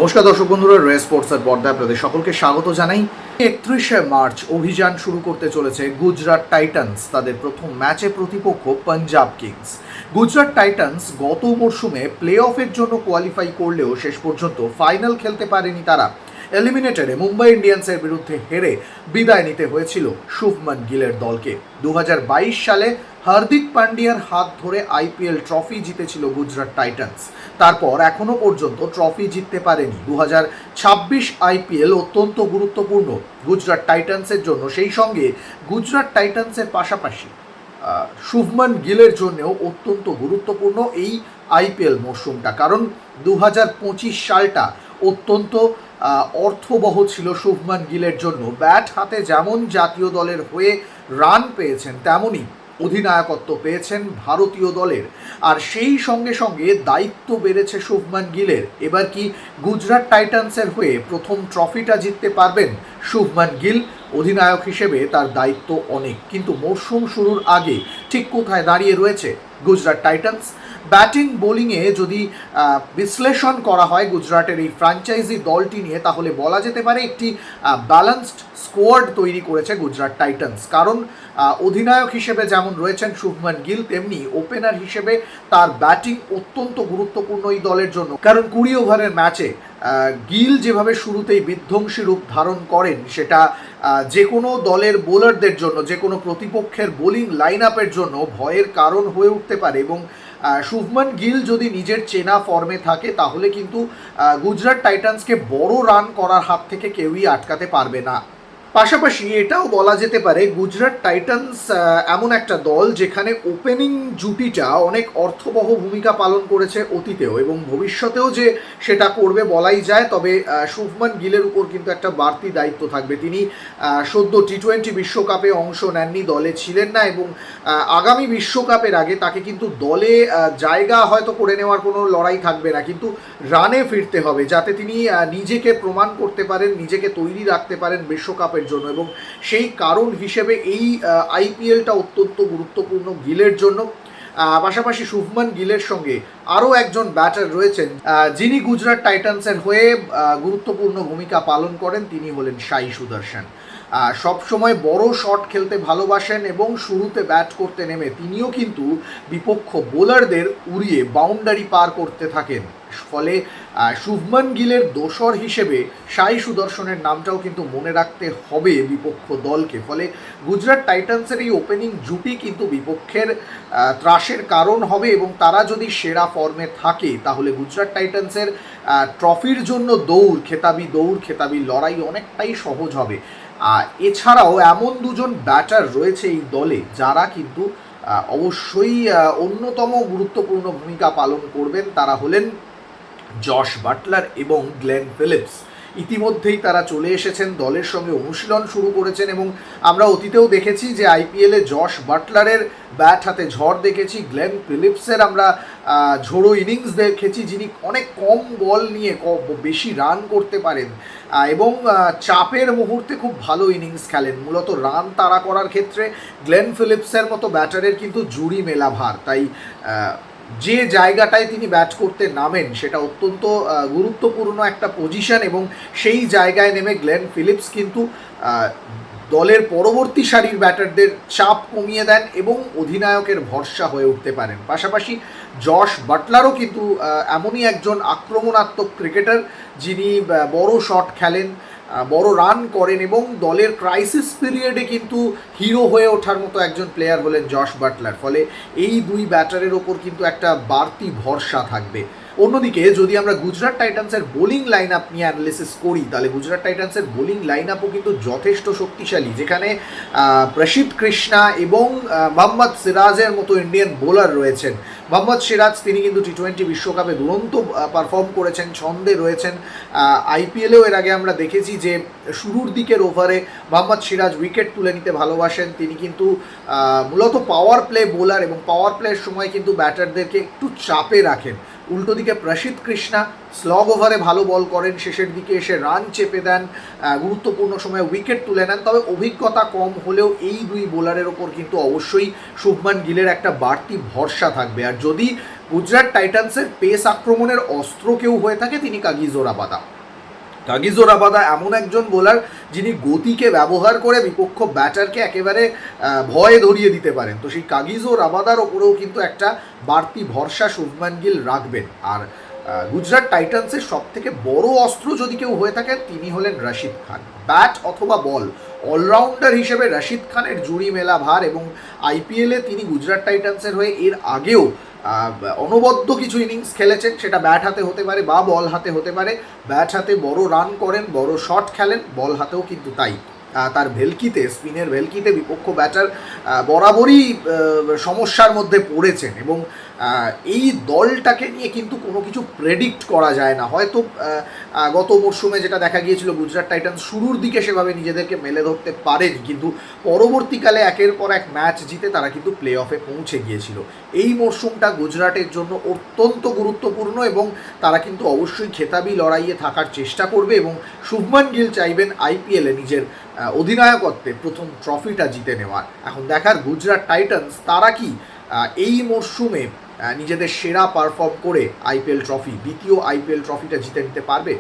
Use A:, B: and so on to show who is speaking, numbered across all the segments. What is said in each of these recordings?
A: নমস্কার দর্শক বন্ধুরা, রে স্পোর্টসের পর্দায় আপনাদের সকলকে স্বাগত জানাই। 31শে মার্চ অভিযান শুরু করতে চলেছে গুজরাট টাইটান্স তাদের প্রথম ম্যাচে প্রতিপক্ষ পাঞ্জাব কিংস। গুজরাট টাইটান্স গত মরশুমে প্লে অফের জন্য কোয়ালিফাই করলেও শেষ পর্যন্ত ফাইনাল খেলতে পারেনি তারা। এলিমিনেটরে মুম্বাই ইন্ডিয়ান্সের বিরুদ্ধে হেরে বিদায় নিতে হয়েছিল শুভমান গিলের দলকে। 2022 সালে হার্দিক পান্ডিয়ার হাত ধরে আইপিএল ট্রফি জিতেছিল গুজরাট টাইটান্স। তারপর এখনও পর্যন্ত ট্রফি জিততে পারেনি। 2026 আইপিএল অত্যন্ত গুরুত্বপূর্ণ গুজরাট টাইটান্সের জন্য, সেই সঙ্গে গুজরাট টাইটান্সের পাশাপাশি শুভমান গিলের জন্যও অত্যন্ত গুরুত্বপূর্ণ এই আইপিএল মরশুমটা, কারণ 2025 সালটা অত্যন্ত অর্থবহ ছিল শুভমান গিলের জন্য। ব্যাট হাতে যেমন জাতীয় দলের হয়ে রান পেয়েছেন, তেমনই অধিনায়কত্ব পেয়েছেন ভারতীয় দলের, আর সেই সঙ্গে সঙ্গে দায়িত্ব বেড়েছে শুভমান গিলের। এবার কি গুজরাট টাইটান্সের হয়ে প্রথম ট্রফিটা জিততে পারবেন শুভমান গিল? অধিনায়ক হিসেবে তার দায়িত্ব অনেক, কিন্তু মরশুম শুরুর আগে ঠিক কোথায় দাঁড়িয়ে রয়েছে গুজরাট টাইটান্স? ব্যাটিং বোলিংয়ে যদি বিশ্লেষণ করা হয় গুজরাটের এই ফ্র্যাঞ্চাইজি দলটি নিয়ে, তাহলে বলা যেতে পারে একটি ব্যালেন্সড স্কোয়াড তৈরি করেছে গুজরাট টাইটান্স। কারণ অধিনায়ক হিসেবে যেমন রয়েছেন শুভমান গিল, তেমনি ওপেনার হিসেবে তার ব্যাটিং অত্যন্ত গুরুত্বপূর্ণ এই দলের জন্য। কারণ 20 ওভারের ম্যাচে গিল যেভাবে শুরুতেই বিধ্বংসী রূপ ধারণ করেন, সেটা যে কোনো দলের বোলারদের জন্য, যে কোনো প্রতিপক্ষের বোলিং লাইন আপের জন্য ভয়ের কারণ হয়ে উঠতে পারে। এবং শুভমান গিল যদি নিজের চেনা ফর্মে থাকে, তাহলে কিন্তু গুজরাট টাইটান্সকে বড় রান করার হাত থেকে কেউই আটকাতে পারবে না। পাশাপাশি এটাও বলা যেতে পারে গুজরাট টাইটান্স এমন একটা দল যেখানে ওপেনিং জুটিটা অনেক অর্থবহ ভূমিকা পালন করেছে অতীতেও, এবং ভবিষ্যতেও যে সেটা করবে বলাই যায়। তবে শুভমান গিলের উপর কিন্তু একটা বাড়তি দায়িত্ব থাকবে। তিনি সদ্য টি20 বিশ্বকাপে অংশ নেননি, দলে ছিলেন না, এবং আগামী বিশ্বকাপের আগে তাকে কিন্তু দলে জায়গা হয়তো করে নেওয়ার কোনো লড়াই থাকবে না, কিন্তু রানে ফিরতে হবে যাতে তিনি নিজেকে প্রমাণ করতে পারেন, নিজেকে তৈরি রাখতে পারেন বিশ্বকাপের জন্য। এবং সেই কারণ হিসেবে এই আইপিএলটা অত্যন্ত গুরুত্বপূর্ণ গিলের জন্য। পাশাপাশি শুভমান গিলের সঙ্গে আরও একজন ব্যাটার রয়েছেন যিনি গুজরাট টাইটান্সের হয়ে গুরুত্বপূর্ণ ভূমিকা পালন করেন, তিনি হলেন সাই সুদর্শন। সবসময় বড় শট খেলতে ভালোবাসেন এবং শুরুতে ব্যাট করতে নেমে তিনিও কিন্তু বিপক্ষ বোলারদের উড়িয়ে বাউন্ডারি পার করতে থাকেন। ফলে শুভমান গিলের দোসর হিসেবে সাই সুদর্শনের নামটাও কিন্তু মনে রাখতে হবে বিপক্ষ দলকে। ফলে গুজরাট টাইটান্সের এই ওপেনিং জুটি কিন্তু বিপক্ষের ত্রাসের কারণ হবে, এবং তারা যদি সেরা ফর্মে থাকে, তাহলে গুজরাট টাইটান্সের ট্রফির জন্য খেতাবি লড়াই অনেকটাই সহজ হবে। এছাড়াও এমন দুজন ব্যাটার রয়েছে এই দলে যারা কিন্তু অবশ্যই অন্যতম গুরুত্বপূর্ণ ভূমিকা পালন করবেন। তারা হলেন জশ বাটলার এবং গ্লেন ফিলিপস। ইতিমধ্যেই তারা চলে এসেছেন, দলের সঙ্গে অনুশীলন শুরু করেছেন, এবং আমরা অতীতেও দেখেছি যে আইপিএলে জশ বাটলারের ব্যাট হাতে ঝড় দেখেছি, গ্লেন ফিলিপসের আমরা ঝোড়ো ইনিংস দেখেছি, যিনি অনেক কম বল নিয়ে বেশি রান করতে পারেন এবং চাপের মুহূর্তে খুব ভালো ইনিংস খেলেন। মূলত রান তাড়া করার ক্ষেত্রে গ্লেন ফিলিপসের মতো ব্যাটারের কিন্তু জুড়ি মেলা ভার। তাই যে জায়গাটায় তিনি ব্যাট করতে নামেন সেটা অত্যন্ত গুরুত্বপূর্ণ একটা পজিশন, এবং সেই জায়গায় নেমে গ্লেন ফিলিপস কিন্তু দলের পরবর্তী সারির ব্যাটারদের চাপ কমিয়ে দেন এবং অধিনায়কের ভরসা হয়ে উঠতে পারেন। পাশাপাশি জশ বাটলারও কিন্তু এমনই একজন আক্রমণাত্মক ক্রিকেটার যিনি বড় শট খেলেন, বড় রান করেন, এবং দলের ক্রাইসিস পিরিয়ডে কিন্তু হিরো হয়ে ওঠার মতো একজন প্লেয়ার হলেন জশ বাটলার। ফলে এই দুই ব্যাটারের ওপর কিন্তু একটা বাড়তি ভরসা থাকবে। অন্যদিকে যদি আমরা গুজরাট টাইটান্সের বোলিং লাইন আপ নিয়ে অ্যানালিসিস করি, তাহলে গুজরাট টাইটান্সের বোলিং লাইন আপও কিন্তু যথেষ্ট শক্তিশালী, যেখানে প্রসিদ্ধ কৃষ্ণা এবং মোহাম্মদ সিরাজের মতো ইন্ডিয়ান বোলার রয়েছেন। মোহাম্মদ সিরাজ তিনি কিন্তু টি20 বিশ্বকাপে দুরন্ত পারফর্ম করেছেন, ছন্দে রয়েছেন। আইপিএলেও এর আগে আমরা দেখেছি যে শুরুর দিকের ওভারে মোহাম্মদ সিরাজ উইকেট তুলে নিতে ভালোবাসেন। তিনি কিন্তু মূলত পাওয়ার প্লে বোলার, এবং পাওয়ার প্লের সময় কিন্তু ব্যাটারদেরকে একটু চাপে রাখেন। উল্টো দিকে প্রসিদ্ধ কৃষ্ণা স্লগ ওভারে ভালো বল করেন, শেষের দিকে এসে রান চেপে দেন, গুরুত্বপূর্ণ সময়ে উইকেট তুলে নেন। তবে অভিজ্ঞতা কম হলেও এই দুই বোলারের ওপর কিন্তু অবশ্যই শুভমান গিলের একটা বাড়তি ভরসা থাকবে। আর যদি গুজরাট টাইটান্সের পেস আক্রমণের অস্ত্র কেউ হয়ে থাকে তিনি কাগিজো রাবাদা। কাগিজো রাবাদা এমন একজন বোলার যিনি গতিকে ব্যবহার করে বিপক্ষ ব্যাটারকে একেবারে ভয়ে ধরিয়ে দিতে পারেন। তো সেই কাগিজো রাবাদার ওপরেও কিন্তু একটা বাড়তি ভরসা শুভমান গিল রাখবেন। আর গুজরাট টাইটান্সের সব থেকে বড় অস্ত্র যদি কেউ হয়ে থাকেন তিনি হলেন রশিদ খান। ব্যাট অথবা বল অলরাউন্ডার হিসেবে রশিদ খানের জুড়ি মেলা ভার, এবং আইপিএলে তিনি গুজরাট টাইটান্সের হয়ে এর আগেও অনবদ্য কিছু ইনিংস খেলেছেন, সেটা ব্যাট হাতে হতে পারে বা বল হাতে হতে পারে। ব্যাট হাতে বড় রান করেন, বড় শট খেলেন, বল হাতেও কিন্তু তাই। তার ভেলকিতে, স্পিনের ভেলকিতে বিপক্ষ ব্যাটার বরাবরই সমস্যার মধ্যে পড়েছেন, এবং এই দলটাকে নিয়ে কিন্তু কোনো কিছু প্রেডিক্ট করা যায় না। হয়তো গত মরশুমে যেটা দেখা গিয়েছিল গুজরাট টাইটান্স শুরুর দিকে সেভাবে নিজেদেরকে মেলে ধরতে পারেনি, কিন্তু পরবর্তীকালে একের পর এক ম্যাচ জিতে তারা কিন্তু প্লে অফে পৌঁছে গিয়েছিল। এই মরশুমটা গুজরাটের জন্য অত্যন্ত গুরুত্বপূর্ণ, এবং তারা কিন্তু অবশ্যই খেতাবি লড়াইয়ে থাকার চেষ্টা করবে, এবং শুভমান গিল চাইবেন আইপিএলে নিজের অধিনায়কত্বে প্রথম ট্রফিটা জিতে নেওয়ার। এখন দেখার গুজরাট টাইটান্স তারা কি এই মরশুমে নিজেদের সেরা পারফর্ম করে আইপিএল ট্রফি, দ্বিতীয় আইপিএল ট্রফিটা জিতে নিতে পারবে।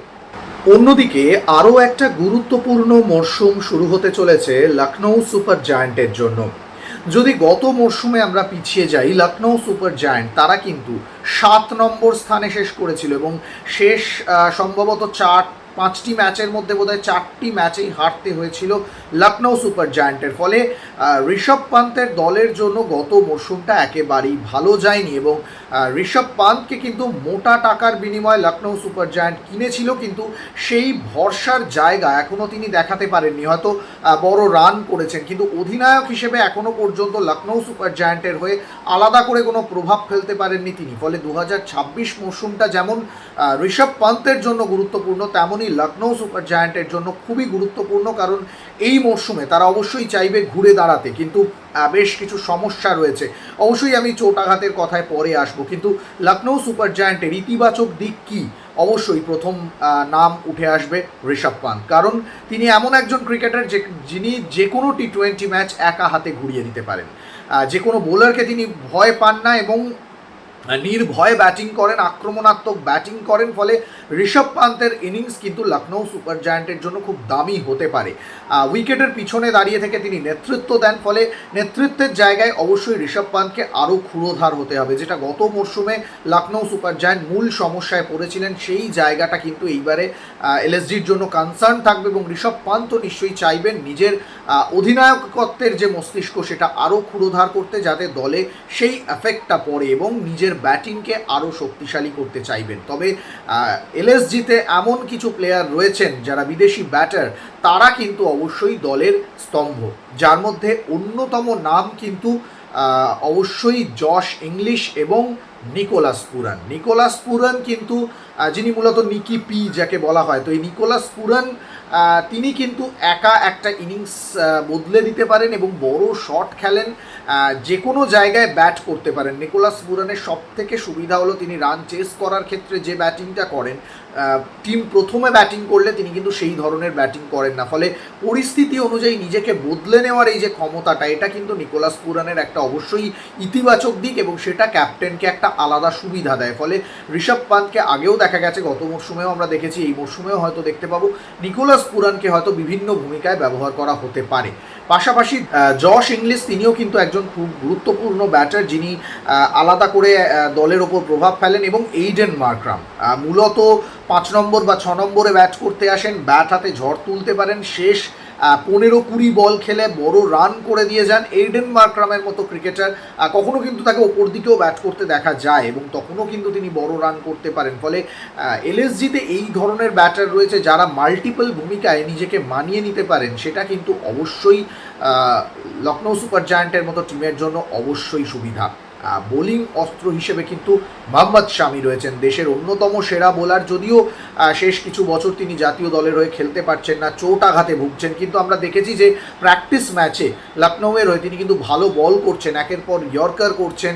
A: অন্যদিকে আরও একটা গুরুত্বপূর্ণ মরশুম শুরু হতে চলেছে লখনৌ সুপার জায়ান্টের জন্য। যদি গত মরশুমে আমরা পিছিয়ে যাই, লখনৌ সুপার জায়ান্ট তারা কিন্তু 7 নম্বর স্থানে শেষ করেছিল, এবং শেষ সম্ভবত 5টি ম্যাচের মধ্যে বোধহয় 4টি ম্যাচেই হারতে হয়েছিল লখনৌ সুপার জায়ান্টের। ফলে ঋষভ পান্তের দলের জন্য গত মরশুমটা একেবারেই ভালো যায়নি, এবং ঋষভ পান্তকে কিন্তু মোটা টাকার বিনিময়ে লখনৌ সুপার জায়ান্ট কিনেছিল, কিন্তু সেই ভরসার জায়গা এখনও তিনি দেখাতে পারেননি। হয়তো বড় রান করেছেন, কিন্তু অধিনায়ক হিসেবে এখনও পর্যন্ত লখনৌ সুপার জায়ান্টের হয়ে আলাদা করে কোনো প্রভাব ফেলতে পারেননি তিনি। ফলে 2026 মরশুমটা যেমন ঋষভ পান্তের জন্য গুরুত্বপূর্ণ, তেমনই লখনৌ সুপার জায়ান্টের জন্য খুবই গুরুত্বপূর্ণ, কারণ এই মরশুমে তারা অবশ্যই চাইবে ঘুরে দাঁড়াতে, কিন্তু বেশ কিছু সমস্যা রয়েছে। অবশ্যই আমি চোটাঘাতের কথায় পরে আসবো, কিন্তু লখনৌ সুপার জায়ান্টের ইতিবাচক দিক কী? অবশ্যই প্রথম নাম উঠে আসবে ঋষভ পান্ত, কারণ তিনি এমন একজন ক্রিকেটার যিনি যে কোনো টি20 ম্যাচ একা হাতে ঘুরিয়ে দিতে পারেন। যে কোনো বোলারকে তিনি ভয় পান না, এবং নির্ভয়ে ব্যাটিং করেন, আক্রমণাত্মক ব্যাটিং করেন। ফলে ঋষভ পান্তের ইনিংস কিন্তু লখনৌ সুপার জায়ান্টের জন্য খুব দামি হতে পারে। উইকেটের পিছনে দাঁড়িয়ে থেকে তিনি নেতৃত্ব দেন, ফলে নেতৃত্বের জায়গায় অবশ্যই ঋষভ পান্তকে আরও ক্ষুরোধার হতে হবে, যেটা গত মরশুমে লখনৌ সুপার জায়ান্ট মূল সমস্যায় পড়েছিলেন। সেই জায়গাটা কিন্তু এইবারে এলএসজির জন্য কনসার্ন থাকবে, এবং ঋষভ পান্তও নিশ্চয়ই চাইবেন নিজের অধিনায়কত্বের যে মস্তিষ্ক সেটা আরও ক্ষুরোধার করতে, যাতে দলে সেই এফেক্টটা পড়ে, এবং নিজের ব্যাটিংকে আরও শক্তিশালী করতে চাইবেন। তবে এলএসজিতে এমন কিছু প্লেয়ার রয়েছেন যারা বিদেশি ব্যাটার, তারা কিন্তু অবশ্যই দলের স্তম্ভ, যার মধ্যে অন্যতম নাম কিন্তু অবশ্যই জশ ইংলিশ এবং নিকোলাস পুরান কিন্তু যিনি মূলত নিকি পি যাকে বলা হয়। তো এই নিকোলাস পুরান তিনি কিন্তু একা একটা ইনিংস বদলে দিতে পারেন, এবং বড় শট খেলেন, যে কোনো জায়গায় ব্যাট করতে পারেন। নিকোলাস পুরানের সব থেকে সুবিধা হলো তিনি রান চেস করার ক্ষেত্রে যে ব্যাটিংটা করেন, টিম প্রথমে ব্যাটিং করলে তিনি কিন্তু সেই ধরনের ব্যাটিং করেন না। ফলে পরিস্থিতি অনুযায়ী নিজেকে বদলে নেওয়ার এই যে ক্ষমতাটা, এটা কিন্তু নিকোলাস পুরানের একটা অবশ্যই ইতিবাচক দিক, এবং সেটা ক্যাপ্টেনকে একটা আলাদা সুবিধা দেয়। ফলে ঋষভ পান্তকে আগেও দেখা গেছে, গত মরশুমেও আমরা দেখেছি, এই মরশুমেও হয়তো দেখতে পাবো, নিকোলাস পুরানকে হয়তো বিভিন্ন ভূমিকায় ব্যবহার করা হতে পারে। পাশাপাশি জশ ইংলিশ তিনিও কিন্তু একজন খুব গুরুত্বপূর্ণ ব্যাটার, যিনি আলাদা করে দলের ওপর প্রভাব ফেলেন, এবং এইডেন মার্ক্রাম মূলত 5 নম্বর বা 6 নম্বরে ব্যাট করতে আসেন, ব্যাট হাতে ঝড় তুলতে পারেন, শেষ 15-20 বল খেলে বড় রান করে দিয়ে যান। এইডেন মার্ক্রামের মতো ক্রিকেটার কখনো কিন্তু তাকে ওপর দিকেও ব্যাট করতে দেখা যায়, এবং তখনও কিন্তু তিনি বড় রান করতে পারেন। ফলে এলএসজিতে এই ধরনের ব্যাটার রয়েছে যারা মাল্টিপল ভূমিকায় নিজেকে মানিয়ে নিতে পারেন, সেটা কিন্তু অবশ্যই লখনৌ সুপার জায়ান্টের মতো টিমের জন্য অবশ্যই সুবিধা। বোলিং অস্ত্র হিসেবে কিন্তু মোহাম্মদ শামি রয়েছেন, দেশের অন্যতম সেরা বোলার। যদিও শেষ কিছু বছর তিনি জাতীয় দলের হয়ে খেলতে পারছেন না, চোটাঘাতে ভুগছেন, কিন্তু আমরা দেখেছি যে প্র্যাকটিস ম্যাচে লখনৌয়ের হয়ে তিনি কিন্তু ভালো বল করছেন, একের পর ইয়র্কার করছেন,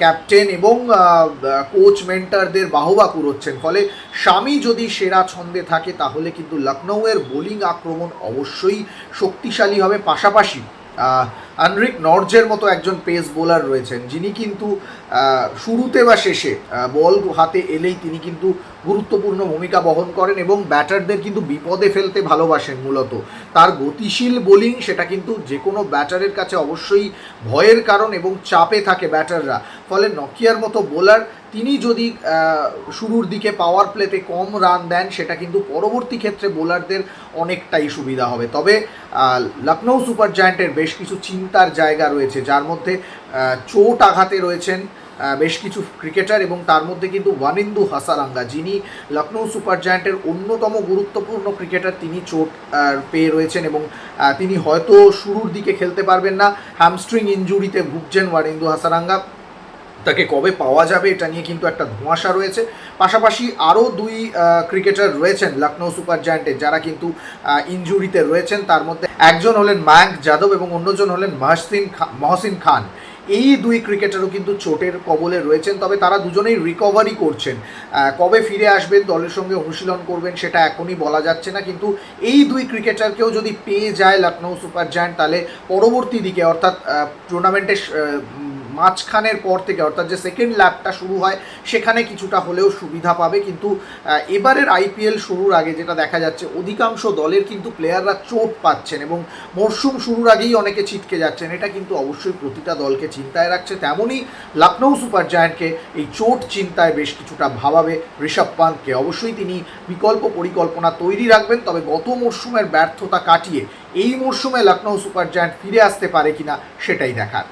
A: ক্যাপ্টেন এবং কোচ মেন্টারদের বাহবা কুড়োচ্ছেন। ফলে শামি যদি সেরা ছন্দে থাকে, তাহলে কিন্তু লখনৌয়ের বোলিং আক্রমণ অবশ্যই শক্তিশালী হবে। পাশাপাশি আনরিক নর্জের মতো একজন পেস বোলার রয়েছেন, যিনি কিন্তু শুরুতে বা শেষে বল হাতে এলেই তিনি কিন্তু গুরুত্বপূর্ণ ভূমিকা বহন করেন এবং ব্যাটারদের কিন্তু বিপদে ফেলতে ভালোবাসেন। মূলত তার গতিশীল বোলিং সেটা কিন্তু যে কোনো ব্যাটারের কাছে অবশ্যই ভয়ের কারণ এবং চাপে থাকে ব্যাটাররা। ফলে নকিয়ার মতো বোলার তিনি যদি শুরুর দিকে পাওয়ার প্লেতে কম রান দেন, সেটা কিন্তু পরবর্তী ক্ষেত্রে বোলারদের অনেকটাই সুবিধা হবে। তবে লখনৌ সুপার জায়ান্টের বেশ কিছু চিন্তার জায়গা রয়েছে, যার মধ্যে চোট আঘাতে রয়েছেন বেশ কিছু ক্রিকেটার, এবং তার মধ্যে কিন্তু ওয়ানিন্দু হাসারাঙ্গা, যিনি লখনৌ সুপার জায়ান্টের অন্যতম গুরুত্বপূর্ণ ক্রিকেটার, তিনি চোট পেয়ে রয়েছেন এবং তিনি হয়তো শুরুর দিকে খেলতে পারবেন না। হ্যামস্ট্রিং ইনজুরিতে ভুগছেন ওয়ানিন্দু হাসারাঙ্গা। তাকে কবে পাওয়া যাবে এটা নিয়ে কিন্তু একটা ধোঁয়াশা রয়েছে। পাশাপাশি আরও দুই ক্রিকেটার রয়েছেন লখনৌ সুপার জায়ান্টের, যারা কিন্তু ইনজুরিতে রয়েছেন। তার মধ্যে একজন হলেন মায়াঙ্ক যাদব এবং অন্যজন হলেন মহসিন খান। এই দুই ক্রিকেটারও কিন্তু চোটের কবলে রয়েছেন, তবে তারা দুজনেই রিকভারি করছেন। কবে ফিরে আসবেন, দলের সঙ্গে অনুশীলন করবেন, সেটা এখনই বলা যাচ্ছে না। কিন্তু এই দুই ক্রিকেটারকেও যদি পেয়ে যায় লখনৌ সুপার জায়ান্ট, তাহলে পরবর্তী দিকে অর্থাৎ টুর্নামেন্টের মাঝখানের পর থেকে, অর্থাৎ যে সেকেন্ড ল্যাপটা শুরু হয়, সেখানে কিছুটা হলেও সুবিধা পাবে। কিন্তু এবারের আইপিএল শুরুর আগে যেটা দেখা যাচ্ছে, অধিকাংশ দলের কিন্তু প্লেয়াররা চোট পাচ্ছেন এবং মরশুম শুরুর আগেই অনেকে ছিটকে যাচ্ছেন। এটা কিন্তু অবশ্যই প্রতিটা দলকে চিন্তায় রাখছে। তেমনই লখনৌ সুপার জায়ান্টকে এই চোট চিন্তায় বেশ কিছুটা ভাবাবে ঋষভ পান্তকে। অবশ্যই তিনি বিকল্প পরিকল্পনা তৈরি রাখবেন, তবে গত মরশুমের ব্যর্থতা কাটিয়ে এই মরশুমে লখনৌ সুপার জায়ান্ট ফিরে আসতে পারে কিনা সেটাই দেখার।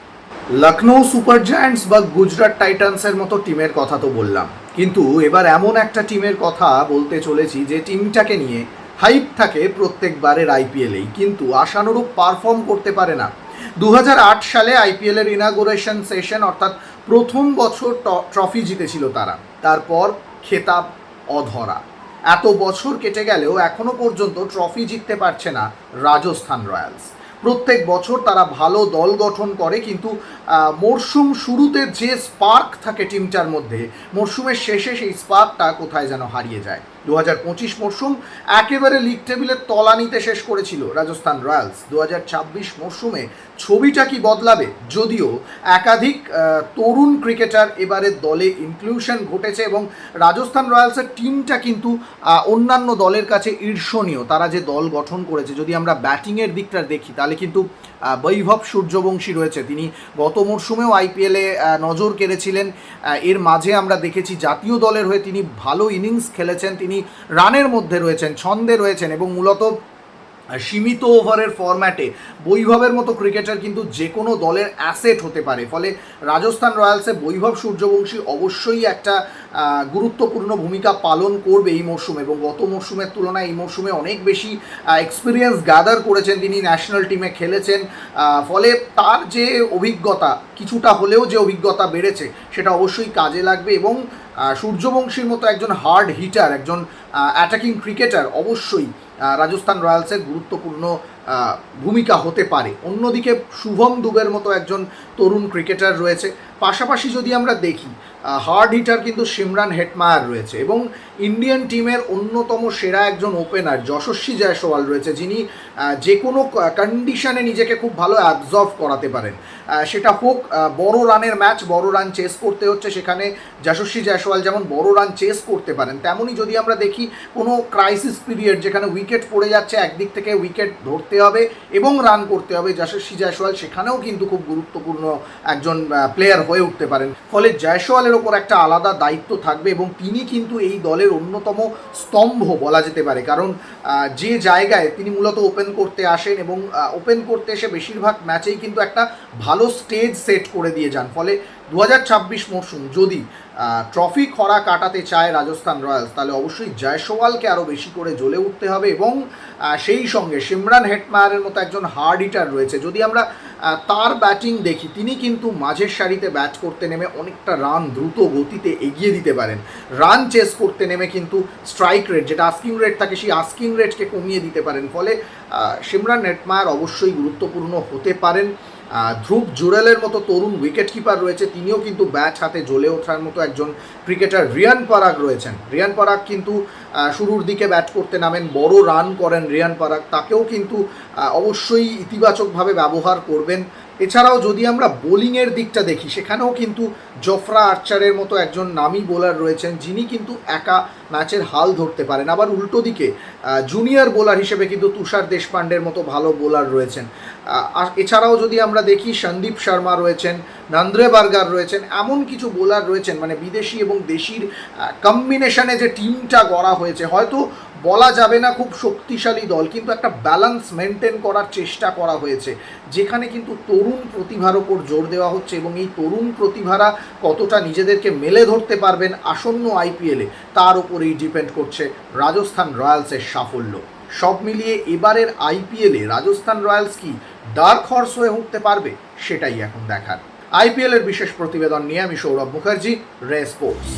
A: লখনৌ সুপার জায়ান্টস বা গুজরাট টাইটান্সের মতো টিমের কথা তো বললাম, কিন্তু এবার এমন একটা টিমের কথা বলতে চলেছি যে টিমটাকে নিয়ে হাইপ থাকে প্রত্যেকবারের আইপিএলেই, কিন্তু আশানুরূপ পারফর্ম করতে পারে না। 2008 সালে আইপিএলের ইনাগুরেশন সেশন, অর্থাৎ প্রথম বছর ট্রফি জিতেছিল তারা, তারপর খেতাব অধরা। এত বছর কেটে গেলেও এখনও পর্যন্ত ট্রফি জিততে পারছে না রাজস্থান রয়্যালস। প্রত্যেক বছর তারা ভালো দল গঠন করে, কিন্তু মরশুম শুরুতে যে স্পার্ক থাকে টিমটার মধ্যে, মরশুমের শেষে সেই স্পার্কটা কোথায় যেন হারিয়ে যায়। 2025 মরশুম একেবারে লিগ টেবিলের তলানিতে শেষ করেছিল রাজস্থান রয়্যালস। 2026 মরশুমে ছবিটা কি বদলাবে? যদিও একাধিক তরুণ ক্রিকেটার এবারে দলে ইনক্লুশন ঘটেছে এবং রাজস্থান রয়্যালসের টিমটা কিন্তু অন্যান্য দলের কাছে ঈর্ষণীয়। তারা যে দল গঠন করেছে, যদি আমরা ব্যাটিংয়ের দিকটা দেখি, তাহলে কিন্তু বৈভব সূর্যবংশী রয়েছে, তিনি গত মরশুমেও আইপিএলে নজর কেড়েছিলেন। এর মাঝে আমরা দেখেছি জাতীয় দলের হয়ে তিনি ভালো ইনিংস খেলেছেন, তিনি রানের মধ্যে রয়েছেন, ছন্দে রয়েছেন এবং মূলত সীমিত ওভারের ফরম্যাটে বৈভবের মতো ক্রিকেটার কিন্তু যে কোনো দলের অ্যাসেট হতে পারে। ফলে রাজস্থান রয়্যালসে বৈভব সূর্যবংশী অবশ্যই একটা গুরুত্বপূর্ণ ভূমিকা পালন করবে এই মরশুমে, এবং গত মরশুমের তুলনায় এই মরশুমে অনেক বেশি এক্সপিরিয়েন্স গ্যাদার করেছেন, তিনি ন্যাশনাল টিমে খেলেছেন। ফলে তার যে অভিজ্ঞতা, কিছুটা হলেও যে অভিজ্ঞতা বেড়েছে, সেটা অবশ্যই কাজে লাগবে এবং সূর্যবংশীর মতো একজন হার্ড হিটার, একজন অ্যাটাকিং ক্রিকেটার অবশ্যই রাজস্থান রয়্যালসের গুরুত্বপূর্ণ ভূমিকা হতে পারে। অন্যদিকে শুভম দুবের মতো একজন তরুণ ক্রিকেটার রয়েছে। পাশাপাশি যদি আমরা দেখি, হার্ড হিটার কিন্তু সিমরান হেটমায়ার রয়েছে এবং ইন্ডিয়ান টিমের অন্যতম সেরা একজন ওপেনার যশস্বী জয়সওয়াল রয়েছে, যিনি যে কোনো কন্ডিশনে নিজেকে খুব ভালো অ্যাবজর্ভ করাতে পারেন। সেটা হোক বড় রানের ম্যাচ, বড় রান চেস করতে হচ্ছে, সেখানে যশস্বী জয়সওয়াল যেমন বড় রান চেস করতে পারেন, তেমনই যদি আমরা দেখি কোনো ক্রাইসিস পিরিয়ড যেখানে উইকেট পড়ে যাচ্ছে, একদিক থেকে উইকেট ধরতে হবে এবং রান করতে হবে, যশস্বী জয়সওয়াল সেখানেও কিন্তু খুব গুরুত্বপূর্ণ একজন প্লেয়ার হয়ে উঠতে পারেন। ফলে জয়সওয়ালের ওপর একটা আলাদা দায়িত্ব থাকবে এবং তিনি কিন্তু এই দলের অন্যতম স্তম্ভ বলা যেতে পারে, কারণ যে জায়গায় তিনি মূলত ওপেন করতে আসেন এবং ওপেন করতে এসে বেশিরভাগ ম্যাচেই কিন্তু একটা ভালো স্টেজ সেট করে দিয়ে যান। ফলে 2026 মরশুম যদি ট্রফি খরা কাটাতে চায় রাজস্থান রয়্যালস, তাহলে অবশ্যই জয়সওয়ালকে আরও বেশি করে জ্বলে উঠতে হবে এবং সেই সঙ্গে সিমরান হেটমায়ারের মতো একজন হার্ড হিটার রয়েছে। যদি আমরা তার ব্যাটিং দেখি, তিনি কিন্তু মাঝের সারিতে ব্যাট করতে নেমে অনেকটা রান দ্রুত গতিতে এগিয়ে দিতে পারেন। রান চেস করতে নেমে কিন্তু স্ট্রাইক রেট, যেটা আস্কিং রেট থাকে, সেই আস্কিং রেটকে কমিয়ে দিতে পারেন। ফলে সিমরান হেটমায়ার অবশ্যই গুরুত্বপূর্ণ হতে পারেন। ধ্রুব জুরেলের মতো তরুণ উইকেট কিপার রয়েছে, তিনিও কিন্তু ব্যাট হাতে জ্বলে ওঠার মতো একজন ক্রিকেটার। রিয়ান পরাগ রয়েছেন, রিয়ান পরাগ কিন্তু শুরুর দিকে ব্যাট করতে নামেন, বড় রান করেন রিয়ান পরাগ, তাকেও কিন্তু অবশ্যই ইতিবাচকভাবে ব্যবহার করবেন। এছাড়াও যদি আমরা বোলিংয়ের দিকটা দেখি, সেখানেও কিন্তু জোফরা আর্চারের মতো একজন নামী বোলার রয়েছেন, যিনি কিন্তু একা ম্যাচের হাল ধরতে পারেন। আবার উল্টো দিকে জুনিয়র বোলার হিসেবে কিন্তু তুষার দেশপান্ডের মতো ভালো বোলার রয়েছেন। এছাড়াও যদি আমরা দেখি সন্দীপ শর্মা রয়েছেন, নন্দ্রে বার্গার রয়েছেন, এমন কিছু বোলার রয়েছেন, মানে বিদেশি এবং দেশির কম্বিনেশনে যে টিমটা গড়া হয়েছে, হয়তো বলা যাবে না খুব শক্তিশালী দল, কিন্তু একটা ব্যালেন্স মেনটেন করার চেষ্টা করা হয়েছে, যেখানে কিন্তু তরুণ প্রতিভার ওপর জোর দেওয়া হচ্ছে এবং এই তরুণ প্রতিভারা কতটা নিজেদেরকে মেলে ধরতে পারবেন আসন্ন আইপিএলে, তার উপরেই ডিপেন্ড করছে রাজস্থান রয়্যালসের সাফল্য। সব মিলিয়ে এবারের আইপিএলে রাজস্থান রয়্যালস কি ডার্ক হর্স হয়ে উঠতে পারবে, সেটাই এখন দেখার। আইপিএলের বিশেষ প্রতিবেদন নিয়ে আমি সৌরভ মুখার্জি, রে স্পোর্টস।